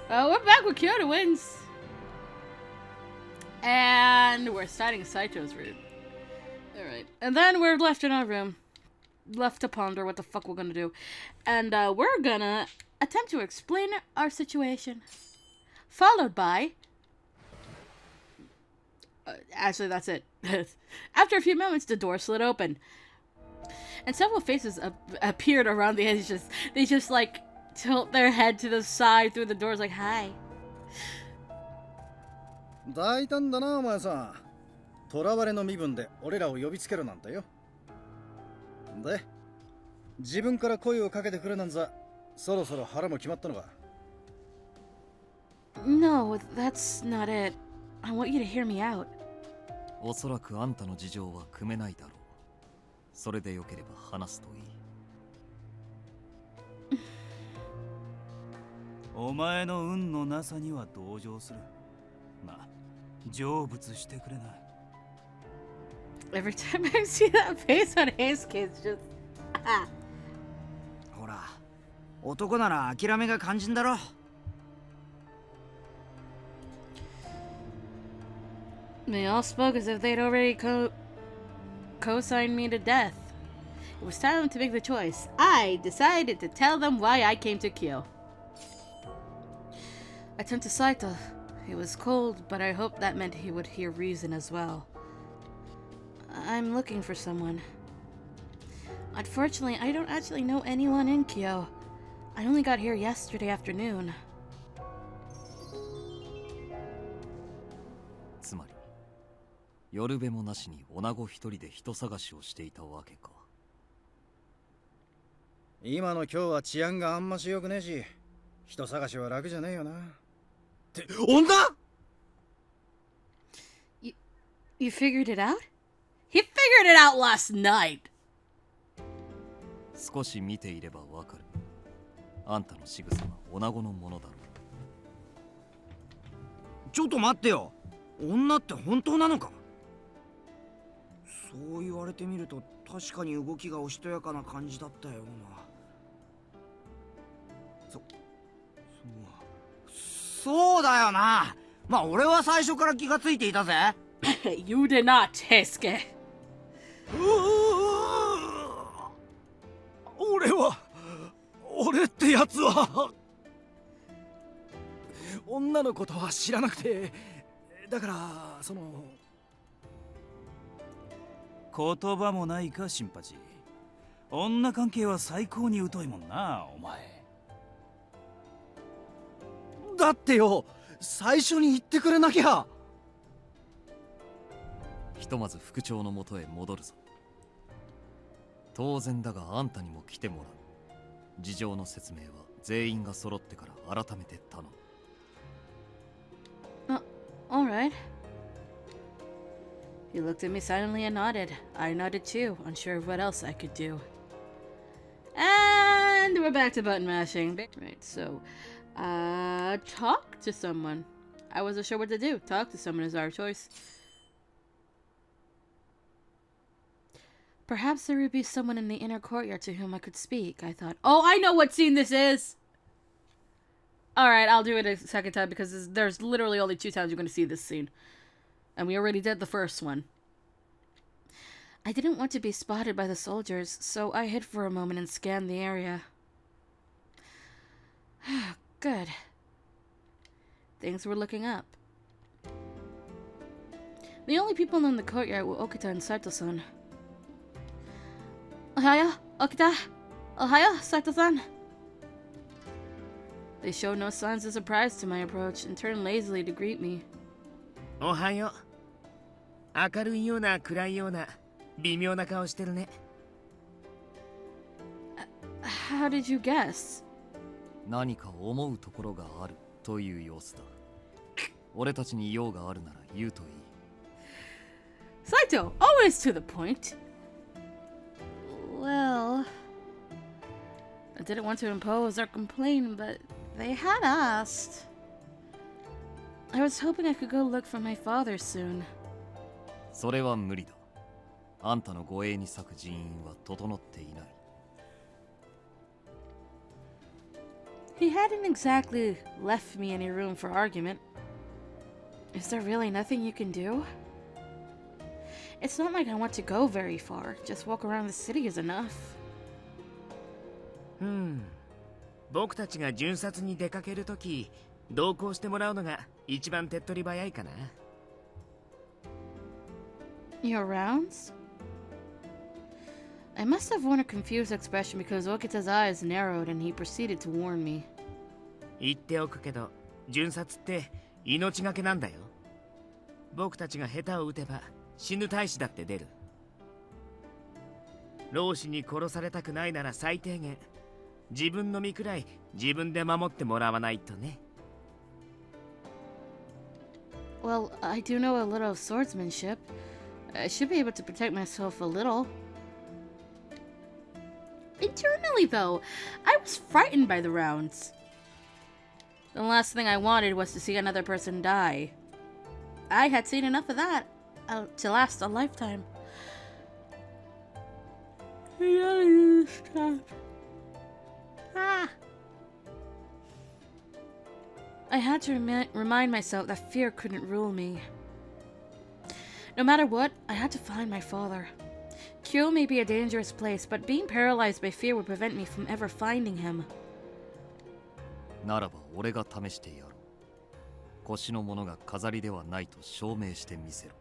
We're back with Kyoto wins. And we're starting Saito's route. Alright. And then we're left in our room. Left to ponder what the fuck we're gonna do. And we're gonna attempt to explain our situation. Followed by... actually, that's it. After a few moments, the door slid open. And several faces appeared around the edges. They just, like, tilt their head to the side through the doors like, hi. 大胆だなお前さん。囚われの身分で俺らを呼びつけるなんてよ。で、自分から声をかけてくるなんざ、そろそろ腹も決まったのか。No, that's not it. I want you to hear me out. おそらくあんたの事情は汲めないだろう。それでよければ話すといい。お前の運のなさには同情する。まあ、成仏してくれな。Every time I see that face on Heisuke, it's just... ほら、男なら諦めが肝心だろ。They all spoke as if they'd already co-signed me to death. It was time to make the choice. I decided to tell them why I came to Kyoto. I turned to Saito. It was cold, but I hoped that meant he would hear reason as well. I'm looking for someone. Unfortunately, I don't actually know anyone in Kyoto. I only got here yesterday afternoon. つまり、夜べもなしに女子一人で人探しをしていたわけか。今の今日は治安があんまし良くねえし、人探しは楽じゃねえよな。って女？You figured it out? He figured it out last night. 少し見ていればわかる。あんたの仕草は女子のものだろう。ちょっと待ってよ。女って本当なのか？そう言われてみると確かに動きがおしとやかな感じだったような。そうだよな。まあ俺は最初から気がついていたぜ。You did not, Heisuke. 俺ってやつは女のことは知らなくて、だからその言葉もないか新八。女関係は最高に疎いもんなお前。だってよ、最初に言ってくれなきゃ。ひとまず副長のもとへ戻るぞ。当然だがあんたにも来てもらう。事情の説明は全員が揃ってから改めて頼む。Alright. He looked at me silently and nodded. I nodded too, unsure of what else I could do. And we're back to button mashing. Right, so, talk to someone. I wasn't sure what to do. Talk to someone is our choice. Perhaps there would be someone in the inner courtyard to whom I could speak, I thought. Oh, I know what scene this is! Alright, I'll do it a second time because there's literally only 2 times you're going to see this scene. And we already did the first one. I didn't want to be spotted by the soldiers, so I hid for a moment and scanned the area. Good. Things were looking up. The only people in the courtyard were Okita and Saito-san. Ohayo, Okita. Ohayo, Saito-san. They showed no signs of surprise to my approach and turned lazily to greet me. おはよう。明るいような暗いような微妙な顔してるね。How did you guess? 何か思うところがあるという様子だ。俺たちに用があるなら言うといい。Saito, always to the point. Well, I didn't want to impose or complain, but they had asked. I was hoping I could go look for my father soon. それは無理だ。あんたの護衛に割く人員は整っていない。He hadn't exactly left me any room for argument. Is there really nothing you can do? It's not like I want to go very far. Just walk around the city is enough. 僕たちが巡察に出かけるとき、同行してもらうのが一番手っ取り早いかな。Your rounds? I must have worn a confused expression because Okita's eyes narrowed and he proceeded to warn me. 言っておくけど、巡察って命がけなんだよ。僕たちが下手を打てば死ぬ大使だって出る。老子に殺されたくないなら最低限、自分の身くらい自分で守ってもらわないとね。Well, I do know a little of swordsmanship. I should be able to protect myself a little. Internally, though, I was frightened by the rounds. The last thing I wanted was to see another person die. I had seen enough of that to last a lifetime. I had to remind myself that fear couldn't rule me. No matter what, I had to find my father. Kyoto may be a dangerous place, but being paralyzed by fear would prevent me from ever finding him. ならば俺が試してやろう。腰のものが飾りではないと証明してみせろ。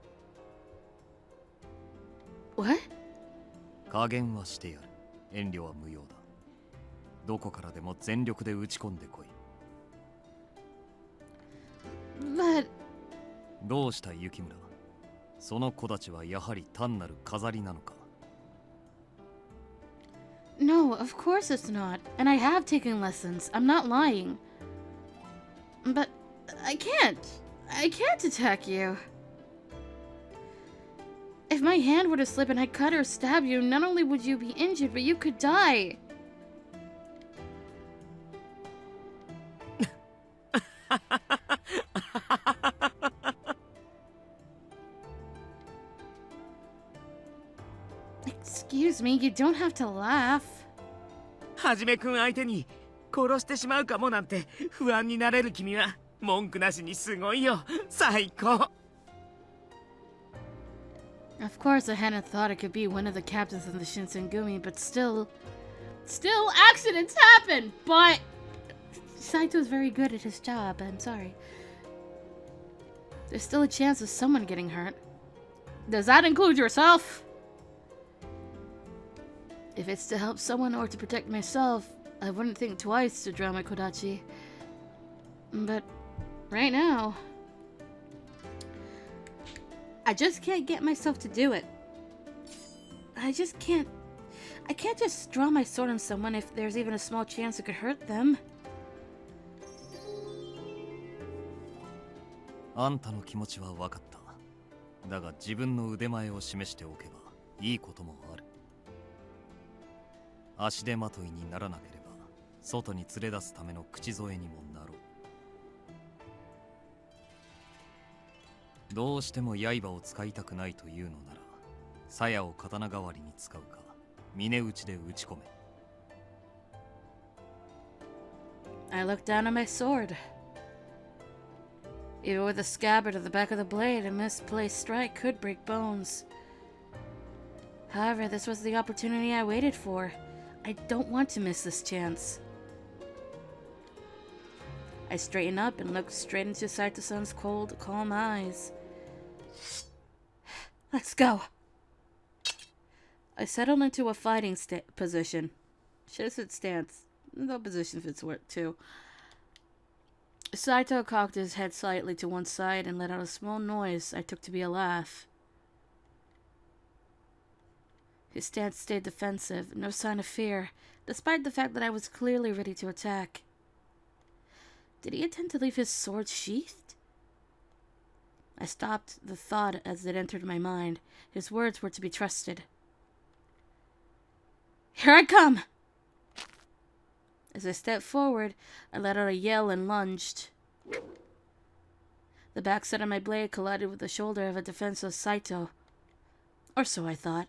What? 加減はしてやる。遠慮は無用だ。どこからでも全力で打ち込んでこい。But... どうした雪村。その子たちはやはり単なる飾りなのか。No, of course it's not. And I have taken lessons. I'm not lying. But I can't. I can't attack you. If my hand were to slip and I cut or stab you, not only would you be injured, but you could die. Excuse me, you don't have to laugh. はじめくん相手に殺してしまうかもなんて不安になれる君は文句なしにすごいよ。最高。Of course, I hadn't thought it could be one of the captains of the Shinsengumi, but still accidents happen. But Saito's very good at his job. I'm sorry. There's still a chance of someone getting hurt. Does that include yourself? If it's to help someone or to protect myself, I wouldn't think twice to draw my kodachi. But right now, I just can't get myself to do it. I can't just draw my sword on someone if there's even a small chance it could hurt them. あんたの気持ちは分かった。だが自分の腕前を示しておけばいいこともある。足手まといにならなければ外に連れ出すための口添えにもなろう。どうしても刃を使いたくないというのなら鞘を刀代わりに使うか峰打ちで打ち込め。 I looked down at my sword. Even with the scabbard at the back of the blade, a misplaced strike could break bones. However, this was the opportunity I waited for. I don't want to miss this chance. I straightened up and looked straight into Saito-san's cold, calm eyes. Let's go. I settled into a fighting position. Should have said stance. The position fits too. Saito cocked his head slightly to one side and let out a small noise I took to be a laugh. His stance stayed defensive, no sign of fear, despite the fact that I was clearly ready to attack. Did he intend to leave his sword sheathed? I stopped the thought as it entered my mind. His words were to be trusted. Here I come! As I stepped forward, I let out a yell and lunged. The backside of my blade collided with the shoulder of a defenseless Saito. Or so I thought.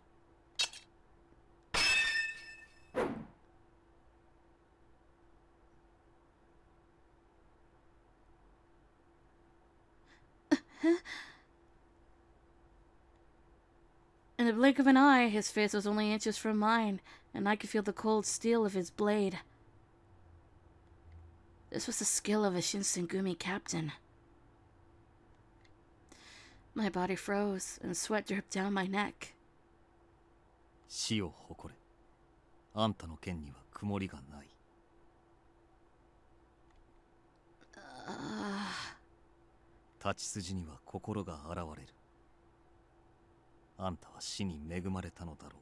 In the blink of an eye, his face was only inches from mine, and I could feel the cold steel of his blade. This was the skill of a Shinsengumi captain. My body froze, and sweat dripped down my neck. 死を誇れ。あんたの剣には曇りがない。立ち筋には心が現れる。あんたは死に恵まれたのだろ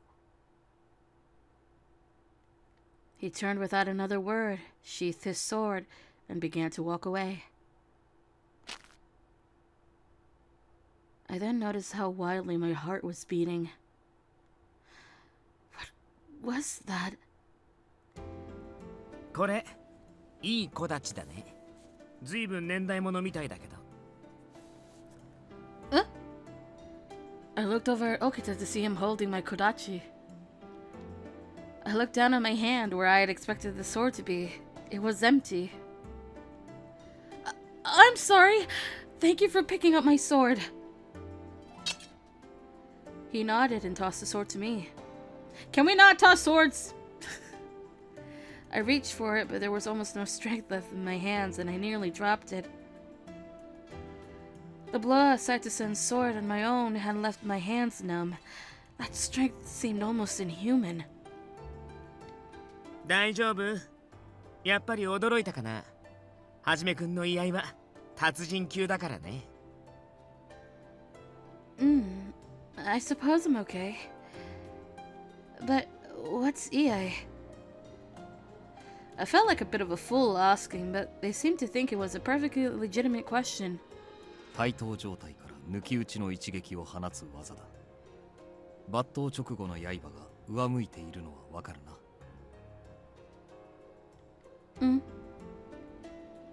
う。 He turned without another word, sheathed his sword, and began to walk away. I then noticed how wildly my heart was beating. What was that? これいい子たちだね。ずいぶん年代物みたいだけど。I looked over at Okita to see him holding my kodachi. I looked down at my hand where I had expected the sword to be. It was empty. I'm sorry. Thank you for picking up my sword. He nodded and tossed the sword to me. Can we not toss swords? I reached for it, but there was almost no strength left in my hands, and I nearly dropped it. The blow of Saito-san's sword on my own had left my hands numb. That strength seemed almost inhuman. 大丈夫？やっぱり驚いたかな。はじめくんの居合は達人級だからね。I suppose I'm okay. But what's Iai? I felt like a bit of a fool asking, but they seemed to think it was a perfectly legitimate question. 対等状態から抜き打ちの一撃を放つ技だ。抜刀直後の刃が上向いているのはわかるな。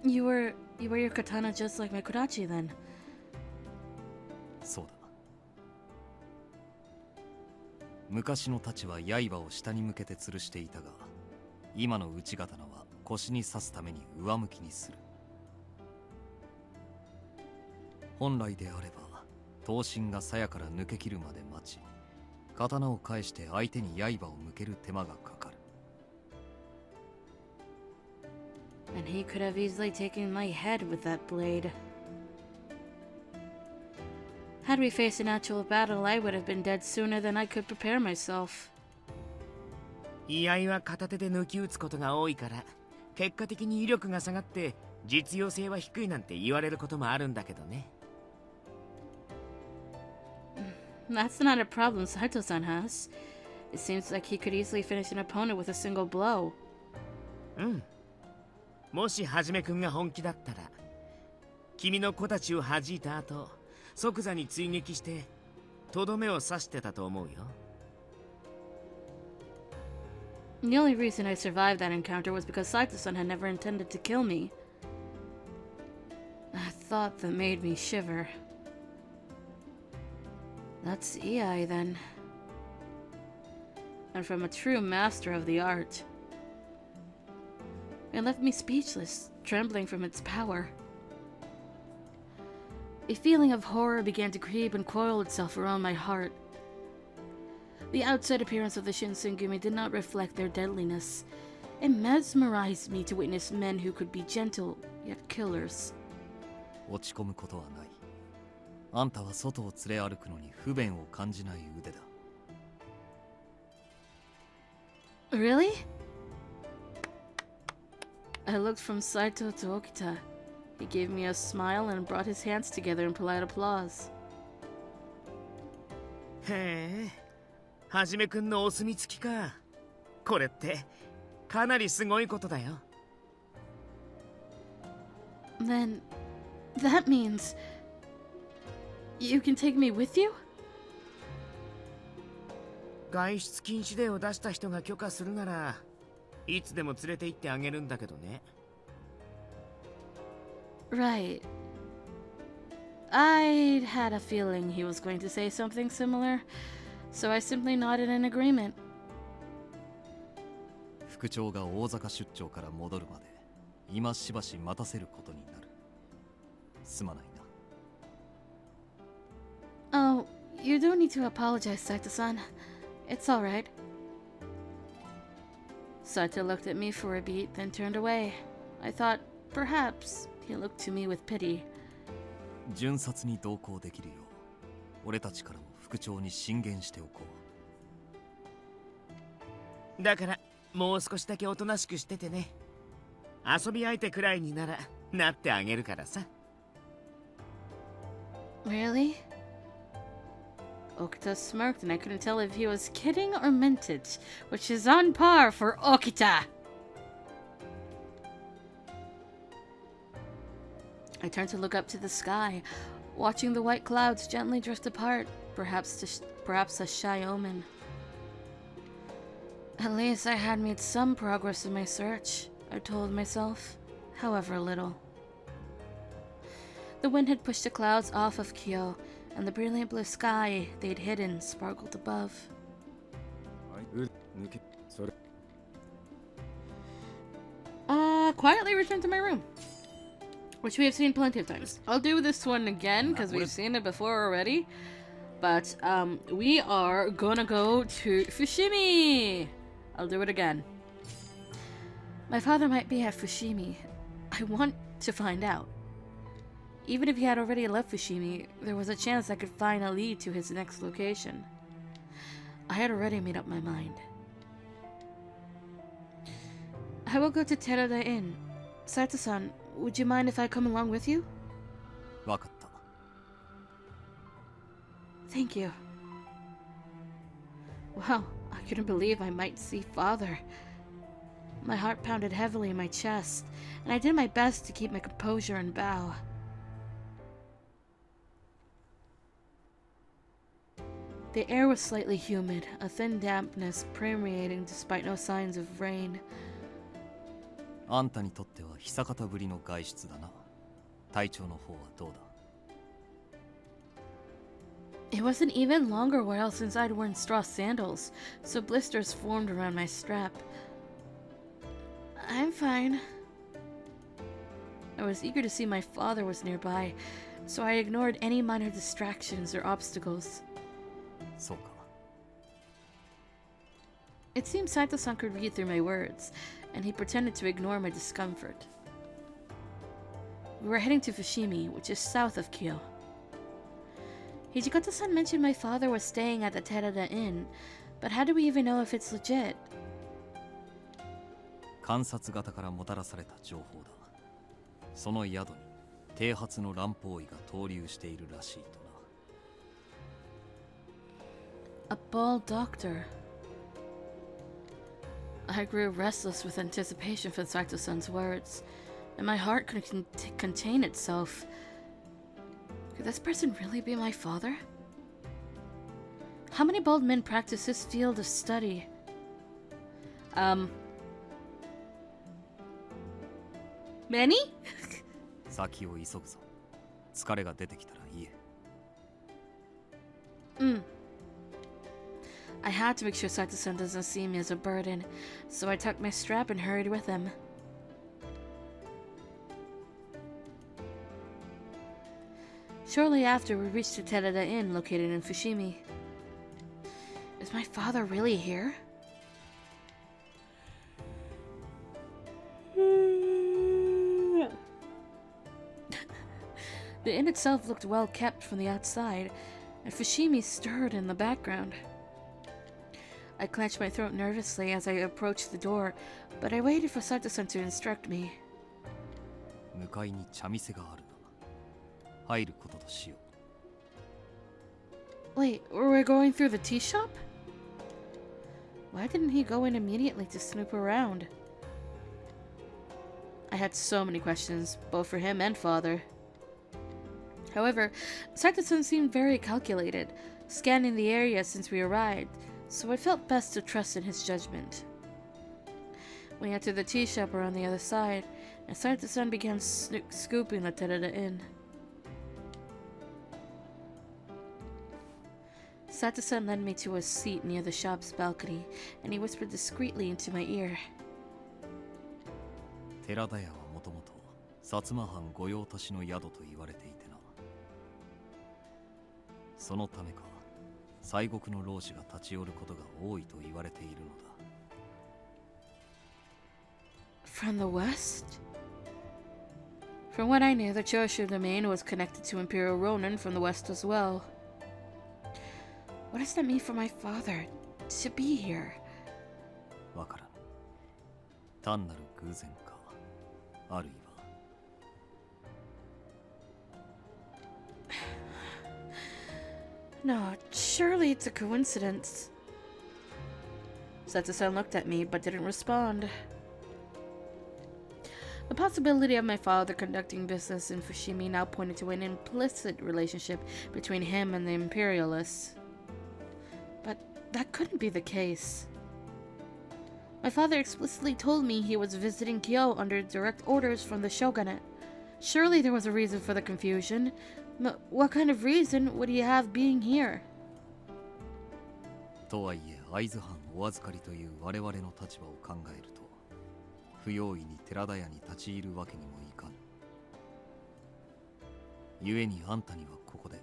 You wear your katana just like my kodachi then. そうだ。昔の太刀は刃を下に向けて吊るしていたが、今の内刀は腰に刺すために上向きにする。本来であれば刀身が鞘から抜け切るまで待ち、刀を返して相手に刃を向ける手間がかかる。And he could have easily taken my head with that blade. Had we faced an actual battle, I would have been dead sooner than I could prepare myself. 居合は片手で抜き打つことが多いから、結果的に威力が下がって実用性は低いなんて言われることもあるんだけどね。That's not a problem Saito-san has. It seems like he could easily finish an opponent with a single blow. もしはじめくんが本気だったら、君の子たちを弾いた後、即座に追撃してとどめを刺してたと思うよ。The only reason I survived that encounter was because Saito-san had never intended to kill me. A thought that made me shiver. That's Iai then. And from a true master of the art. It left me speechless, trembling from its power. A feeling of horror began to creep and coil itself around my heart. The outside appearance of the Shinsengumi did not reflect their deadliness. It mesmerized me to witness men who could be gentle, yet killers. 落ち込むことはない。あんたは外を連れ歩くのに不便を感じない腕だ。Really? I looked from Saito to Okita. He gave me a smile and brought his hands together in polite applause. へえ、はじめくんのお墨付きか。これってかなりすごいことだよ。Then, that means you can take me with you? 外出禁止令を出した人が許可するなら、いつでも連れて行ってあげるんだけどね。Right. I'd had a feeling he was going to say something similar, so I simply nodded in agreement. 副長が大阪出張から戻るまで今しばし待たせることになる。すまないな。You don't need to apologize, Saito-san. It's alright. Saito looked at me for a beat, then turned away. I thought, perhaps, he looked to me with pity. 巡察に同行できるよう俺たちからも副長に進言しておこう。だからもう少しだけおとなしくしててね。遊び相手くらいにならなってあげるからさ。Really? Okita smirked, and I couldn't tell if he was kidding or meant it, which is on par for Okita. I turned to look up to the sky, watching the white clouds gently drift apart, perhaps a shy omen. At least I had made some progress in my search, I told myself, however little. The wind had pushed the clouds off of Kyoto, and the brilliant blue sky they'd hidden sparkled above. Quietly returned to my room, which we have seen plenty of times. I'll do this one again because we've seen it before already. But we are gonna go to Fushimi. I'll do it again. My father might be at Fushimi. I want to find out. Even if he had already left Fushimi, there was a chance I could find a lead to his next location. I had already made up my mind. I will go to Terada Inn. Saito-san, would you mind if I come along with you? わかった。Thank you. Wow, I couldn't believe I might see father. My heart pounded heavily in my chest, and I did my best to keep my composure and bow. The air was slightly humid, a thin dampness permeating despite no signs of rain. あんたにとっては久方ぶりの外出だな。体調の方はどうだ？ It was an even longer while since I'd worn straw sandals, so blisters formed around my strap. I'm fine. I was eager to see my father was nearby, so I ignored any minor distractions or obstacles. そうか。 It seemed Saito-san could read through my words, and he pretended to ignore my discomfort. We were heading to Fushimi, which is south of Kyoto. Hijikata-san mentioned my father was staying at the Terada Inn, but how do we even know if it's legit? 観察型からもたらされた情報だ。その宿に剃髪の乱暴医が逗留しているらしいとな。 A bald doctor. I grew restless with anticipation for Saito-san's words, and my heart couldn't contain itself. Could this person really be my father? How many bald men practice this field of study? Many? 先を急ぐぞ。疲れが出てきたら言え。I had to make sure Saito-san doesn't see me as a burden, so I tucked my strap and hurried with him. Shortly after, we reached the Terada Inn located in Fushimi. Is my father really here? The inn itself looked well kept from the outside, and Fushimi stirred in the background. I clenched my throat nervously as I approached the door, but I waited for Saito-san to instruct me. 向かいに茶店があるな。入ることとしよう。 Wait, we're going through the tea shop? Why didn't he go in immediately to snoop around? I had so many questions, both for him and father. However, Saito-san seemed very calculated, scanning the area since we arrived, so I felt best to trust in his judgment. We entered the tea shop around the other side, and Saito-san began scooping the Terada Inn. Saito-san led me to a seat near the shop's balcony, and he whispered discreetly into my ear. 寺田屋はもともと薩摩藩御用達の宿と言われていてな。そのためか西国の老師が立ち寄ることが多いと言われているのだ。 From the west? From what I knew, the Choshu domain was connected to Imperial Ronin from the west as well. What does that mean for my father to be here? わからぬ。単なる偶然か、あるいは。 No, surely it's a coincidence. Sato-san looked at me but didn't respond. The possibility of my father conducting business in Fushimi now pointed to an implicit relationship between him and the Imperialists. But that couldn't be the case. My father explicitly told me he was visiting Kyoto under direct orders from the shogunate. Surely there was a reason for the confusion. What kind of reason would he have being here? とはいえ、会津藩お預かりという我々の立場を考えると、不用意に寺田屋に立ち入るわけにもいかぬ。故にあんたにはここで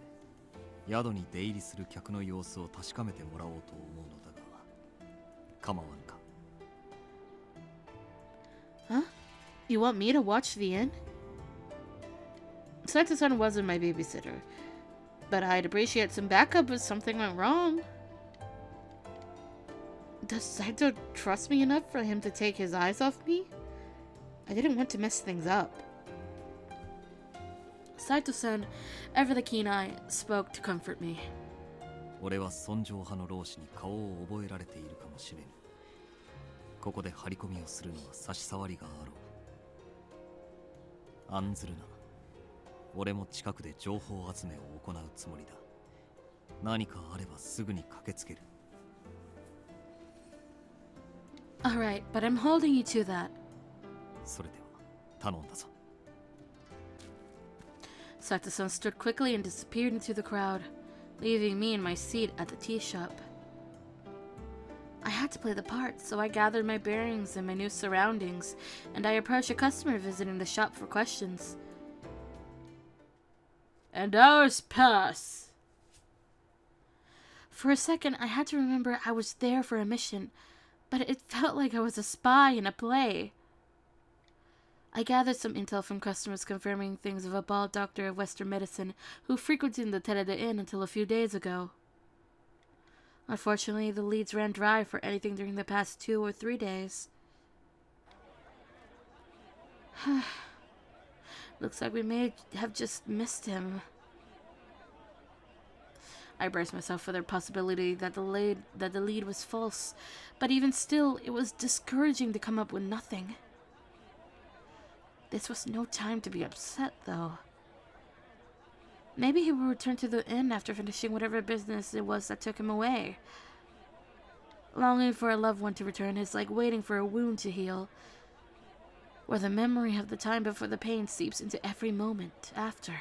宿に出入りする客の様子を確かめてもらおうと思うのだが、構わぬか。Huh? You want me to watch the inn? Saito-san wasn't my babysitter, but I'd appreciate some backup if something went wrong. Does Saito trust me enough for him to take his eyes off me? I didn't want to mess things up. Saito-san, ever the keen eye, spoke to comfort me. 俺は尊攘派の老師に顔を覚えられているかもしれぬ。ここで張り込みをするのは差し障りがあろう。案ずるな。俺も近くで情報集めを行うつもりだ。何かあればすぐに駆けつける。Alright, but I'm holding you to that. それでは頼んだぞ。Saito-san stood quickly and disappeared into the crowd, leaving me in my seat at the tea shop. I had to play the part, so I gathered my bearings and my new surroundings, and I approached a customer visiting the shop for questions. And hours pass. For a second, I had to remember I was there for a mission, but it felt like I was a spy in a play. I gathered some intel from customers confirming things of a bald doctor of Western medicine who frequented the Terada Inn until a few days ago. Unfortunately, the leads ran dry for anything during the past 2 or 3 days. Looks like we may have just missed him. I braced myself for the possibility that the lead was false, but even still, it was discouraging to come up with nothing. This was no time to be upset, though. Maybe he will return to the inn after finishing whatever business it was that took him away. Longing for a loved one to return is like waiting for a wound to heal, where the memory of the time before the pain seeps into every moment after.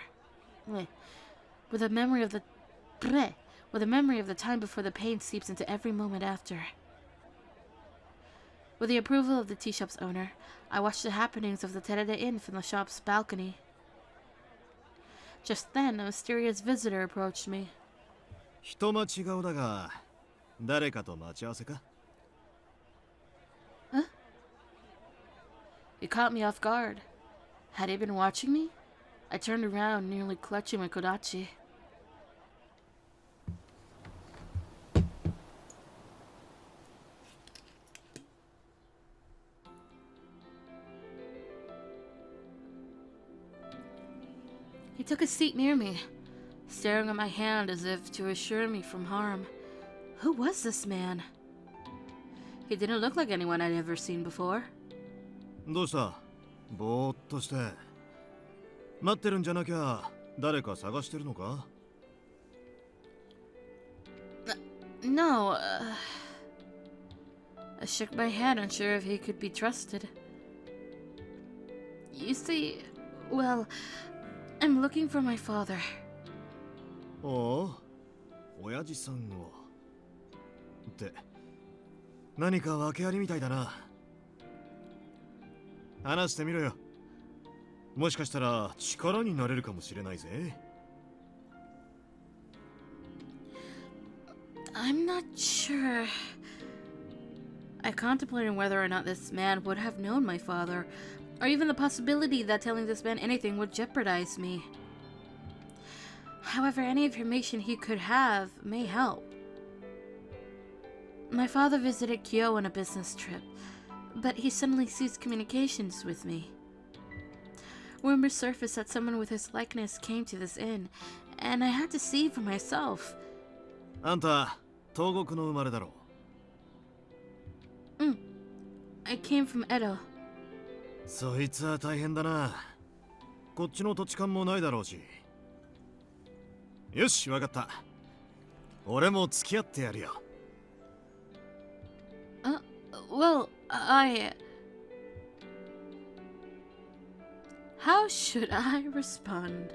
Where the memory of the time before the pain seeps into every moment after. With the approval of the tea shop's owner, I watched the happenings of the Terada Inn from the shop's balcony. Just then, a mysterious visitor approached me. 人間違うだが、誰かと待ち合わせか? Huh? You caught me off guard. Had he been watching me? I turned around, nearly clutching my kodachi. He took a seat near me, staring at my hand as if to assure me from harm. Who was this man? He didn't look like anyone I'd ever seen before. どうした?ぼーっとして。待ってるんじゃなきゃ誰か探してるのか? No, I shook my head, unsure if he could be trusted. You see, well, I'm looking for my father. おう、親父さんを。って、何か訳ありみたいだな。話してみろよ。もしかしたら力になれるかもしれないぜ。I'm not sure. I contemplated whether or not this man would have known my father, or even the possibility that telling this man anything would jeopardize me. However, any information he could have may help. My father visited Kyoto on a business trip, but he suddenly ceased communications with me. Rumors surfaced that someone with his likeness came to this inn, and I had to see for myself. あんた東国の生まれだろう。I came from Edo. そいつは大変だな。こっちの土地勘もないだろうし。よし、わかった。俺も付き合ってやるよ。Well, How should I respond?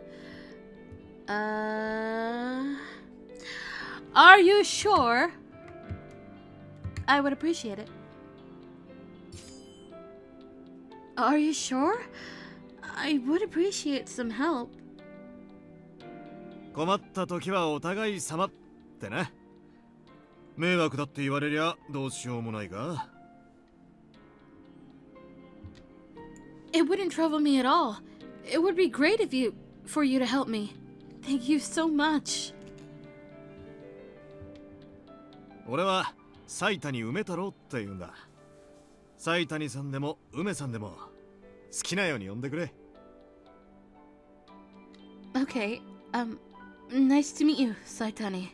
Are you sure? I would appreciate it. Are you sure? I would appreciate some help. 困った時はお互い様ってな。迷惑だって言われりゃどうしようもないが。It wouldn't trouble me at all. It would be great for you to help me. Thank you so much. 俺はサイタに梅太郎って言うんだ。サイタニさんでも梅さんでも好きなように呼んでくれ。Okay, nice to meet you, Saitani.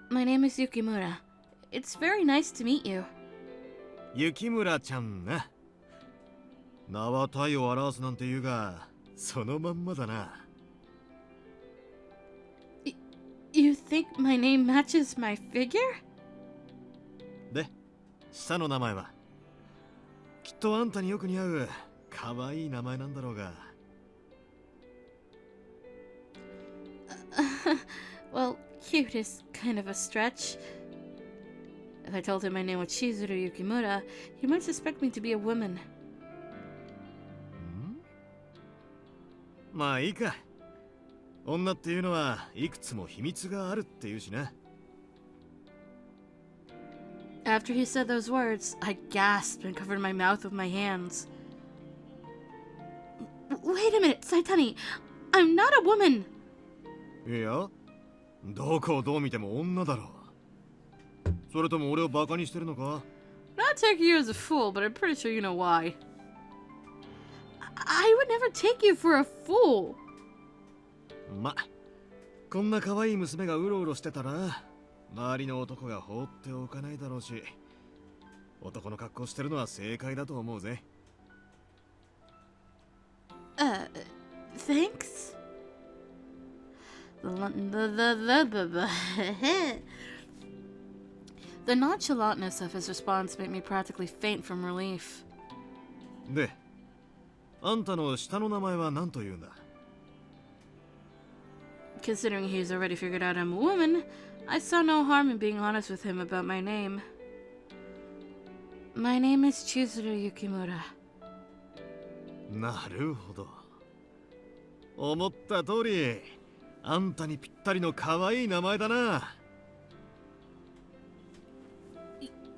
My name is Yukimura. It's very nice to meet you. 雪村ちゃんな。名は体を表すなんて言うが、そのまんまだな。You think my name matches my figure? で、下の名前はきっとあんたによく似合う可愛い名前なんだろうが。Well, cute is kind of a stretch. If I told him my name was Chizuru Yukimura, he might suspect me to be a woman. まあいいか。女っていうのはいくつも秘密があるっていうしな。After he said those words, I gasped and covered my mouth with my hands. Wait a minute, Saitani! I'm not a woman! いや、どこをどう見ても女だろう。それとも俺をバカにしてるのか？ Not taking you as a fool, but I'm pretty sure you know why. I would never take you for a fool. ま、こんな可愛い娘がうろうろしてたら周りの男が放っておかないだろうし、男の格好してるのは正解だと思うぜ。Thanks? The nonchalantness of his response made me practically faint from relief. で、あんたの下の名前は何と言うんだ？ Considering he's already figured out I'm a woman, I saw no harm in being honest with him about my name. My name is Chizuru Yukimura. なるほど。思った通り、あんたにぴったりの可愛い名前だな。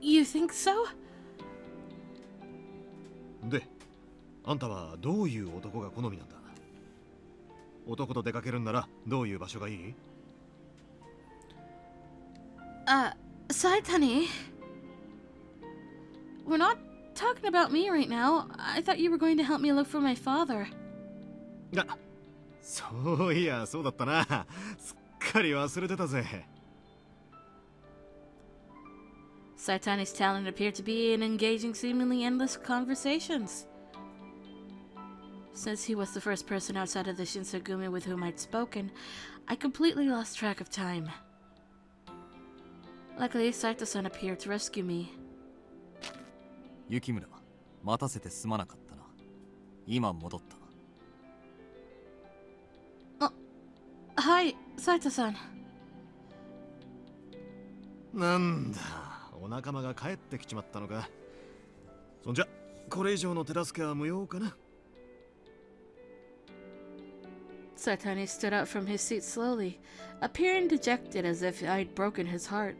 You think so? で、あんたはどういう男が好みなんだ？男と出かけるんならどういう場所がいい？ Saitani? We're not talking about me right now. I thought you were going to help me look for my father. あ、そういや、そうだったな。すっかり忘れてたぜ。Saitani's talent appeared to be in engaging seemingly endless conversations. Since he was the first person outside of the Shinsengumi with whom I'd spoken, I completely lost track of time. Luckily, Saito-san appeared to rescue me. 雪村、待たせてすまなかったな。今戻った。Hi, Saito-san. なんだ、お仲間が帰ってきちまったのか。そんじゃ、これ以上の手助けは無用かな。Saitani stood up from his seat slowly, appearing dejected as if I'd broken his heart.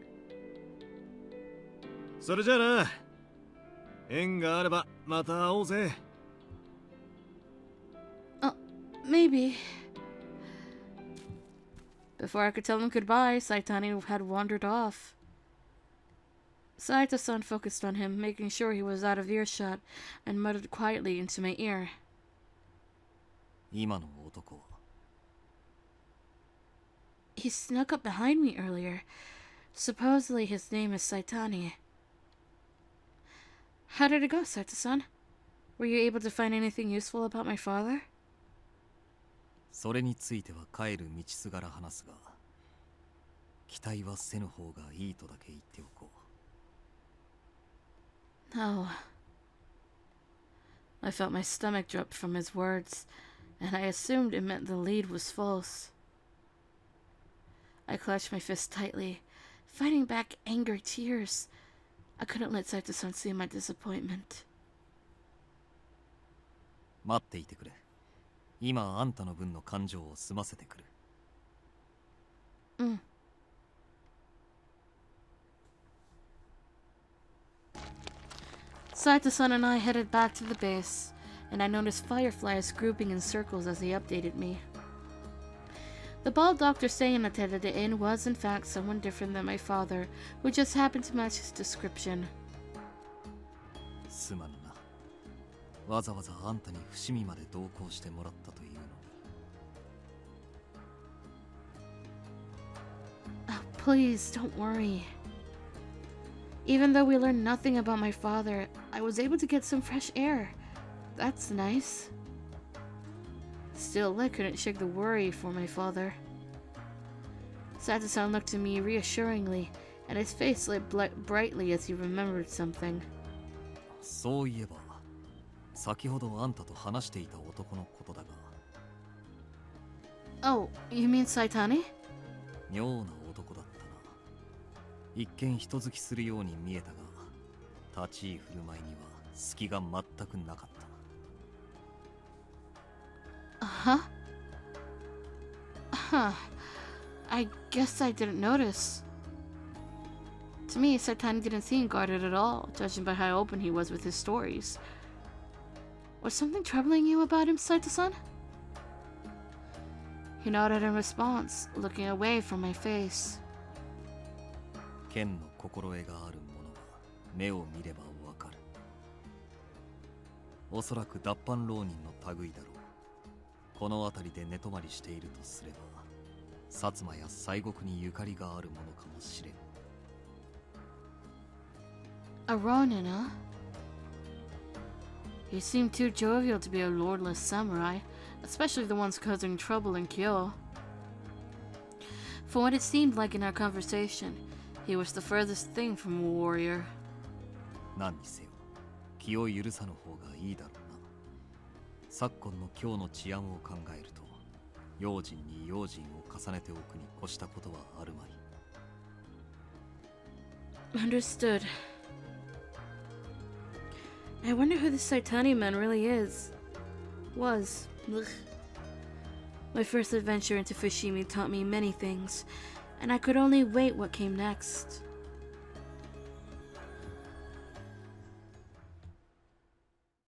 それじゃあな。縁があればまた会おうぜ。Maybe. Before I could tell him goodbye, Saitani had wandered off. Saito-san focused on him, making sure he was out of earshot, and muttered quietly into my ear. 今の男は He snuck up behind me earlier. Supposedly his name is Saitani. How did it go, Saito-san? Were you able to find anything useful about my father? それについては帰る道すがら話すが、期待はせぬ方がいいとだけ言っておこう。No. I felt my stomach drop from his words, and I assumed it meant the lead was false. I clutched my fist tightly, fighting back angry tears. I couldn't let Saito-san see my disappointment. 待っていてくれ。今あんたの分の感情を済ませてくる。Saito-san and I headed back to the base, and I noticed fireflies grouping in circles as he updated me. The bald doctor staying at the inn was in fact someone different than my father, who just happened to match his description. すまぬな。わざわざあんたに伏見まで同行してもらったというのに。Oh, please, don't worry. Even though we learned nothing about my father, I was able to get some fresh air. That's nice. Still, I couldn't shake the worry for my father. Sato-san looked at me reassuringly, and his face lit brightly as he remembered something. そういえば、先ほどあんたと話していた男のことだが。Oh, you mean Saitani? 妙な男だったな。一見人好きするように見えたが、立ち居振る舞いには隙が全くなかった。Huh? Huh. I guess I didn't notice. To me, Saitani didn't seem guarded at all, judging by how open he was with his stories. Was something troubling you about him, Saito-san? He nodded in response, looking away from my face. 剣の心得がある者は目を見ればわかる。おそらく脱藩浪人の類だろう。この辺りで寝泊まりしているとすれば、薩摩や西国にゆかりがあるものかもしれん。A Ronin, huh? He seemed too jovial to be a lordless samurai, especially the ones causing trouble in Kyoto. For what it seemed like in our conversation, he was the furthest thing from a warrior. 何にせよ、気を許さぬ方がいいだろうな。昨今の今日の治安を考えると、用心に用心を重ねておくに越したことはあるまい。Understood. I wonder who this Saitani man really is. Was. Ugh. My first adventure into Fushimi taught me many things, and I could only wait what came next.